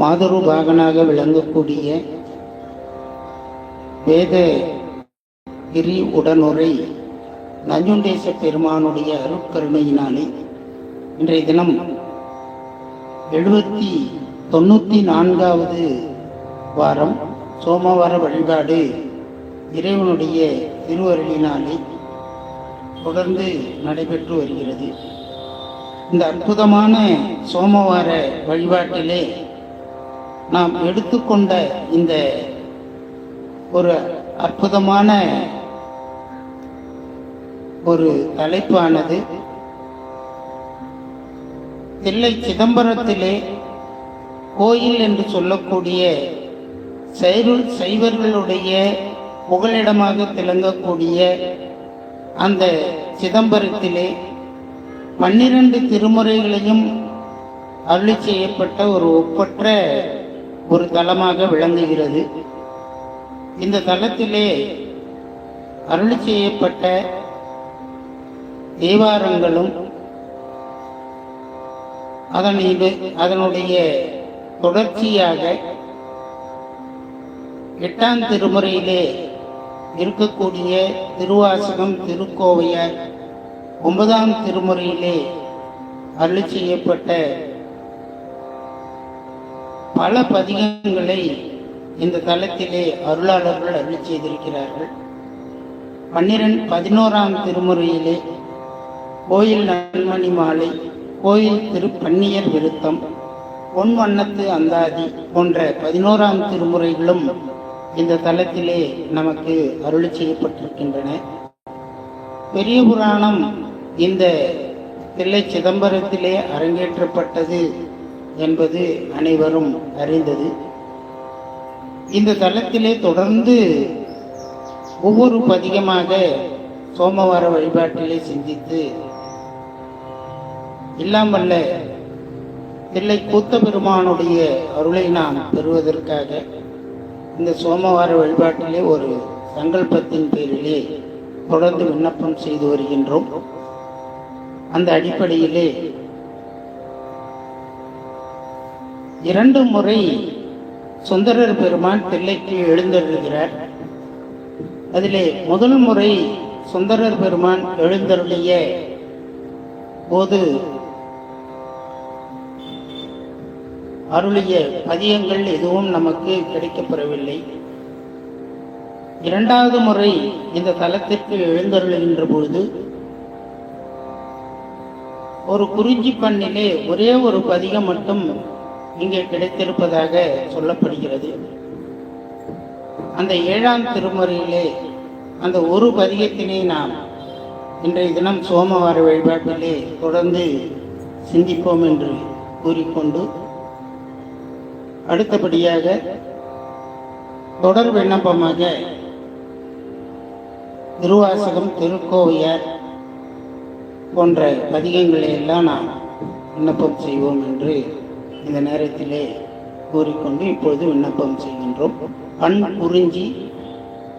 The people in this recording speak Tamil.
மாதரு பாகனாக விளங்கக்கூடிய வேத கிரி உடனுரை நஞ்சுண்டேச பெருமானுடைய அருட்கருணையினாலே இன்றைய தினம் 94வது வாரம் சோமவார வழிபாடு இறைவனுடைய திருவருளினாலே தொடர்ந்து நடைபெற்று வருகிறது. இந்த அற்புதமான சோமவார வழிபாட்டிலே நாம் எடுத்துக்கொண்ட இந்த ஒரு அற்புதமான ஒரு தலைப்பானது தில்லை சிதம்பரத்திலே கோயில் என்று சொல்லக்கூடிய சைவர்களுடைய புகலிடமாக திளங்கக்கூடிய அந்த சிதம்பரத்திலே 12 திருமுறைகளையும் அருளி செய்யப்பட்ட ஒரு ஒப்பற்ற ஒரு தலமாக விளங்குகிறது. இந்த தலத்திலே அருளி செய்யப்பட்ட தேவாரங்களும் அதனுடைய தொடர்ச்சியாக 8ஆம் திருமுறையிலே இருக்கக்கூடிய திருவாசகம், திருக்கோவையார், 9ஆம் திருமுறையிலே அருளி செய்யப்பட்ட பல பதிகங்களை இந்த தலத்திலே அருளாளர்கள் அருளி செய்திருக்கிறார்கள். 11ஆம் திருமுறையிலே கோயில் நன்மணி மாலை, கோயில் திருப்பன்னியர் விருத்தம், பொன் வண்ணத்து அந்தாதி போன்ற 11ஆம் திருமுறைகளும் இந்த தலத்திலே நமக்கு அருளி செய்யப்பட்டிருக்கின்றன. பெரிய புராணம் இந்த தில்லை சிதம்பரத்திலே அரங்கேற்றப்பட்டது என்பது அனைவரும் அறிந்தது. இந்த தலத்திலே தொடர்ந்து ஒவ்வொரு பதிகமாக சோமவார வழிபாட்டிலே சிந்தித்து இல்லாமல்ல தில்லை கூத்த பெருமானுடைய அருளை நாம் பெறுவதற்காக இந்த சோமவார வழிபாட்டிலே ஒரு சங்கல்பத்தின் பேரிலே தொடர்ந்து விண்ணப்பம் செய்து வருகின்றோம். அந்த அடிப்படையிலே 2 முறை சுந்தரர் பெருமான் தில்லைக்கு எழுந்தருளுகிறார். அதிலே முதல் முறை சுந்தரர் பெருமான் எழுந்தருளிய போது அருளிய பதியங்கள் எதுவும் நமக்கு கிடைக்கப்பெறவில்லை. 2வது முறை இந்த தலத்திற்கு எழுந்தருளுகின்ற பொழுது ஒரு குறிஞ்சி பண்ணிலே ஒரே ஒரு பதிகம் மட்டும் இங்கே கிடைத்திருப்பதாக சொல்லப்படுகிறது. அந்த 7ஆம் திருமுறையிலே அந்த ஒரு பதிகத்தினை நாம் இன்றைய தினம் சோமவார வழிபாட்டிலே தொடர்ந்து சிந்திப்போம் என்று கூறிக்கொண்டு, அடுத்தபடியாக தொடர் விண்ணப்பமாக திருவாசகம், திருக்கோவையார் போன்ற பதிகங்களை எல்லாம் நாம் விண்ணப்பம் செய்வோம் என்று இந்த நேரத்திலே கூறிக்கொண்டு இப்பொழுது விண்ணப்பம் செய்கின்றோம். பண் குறிஞ்சி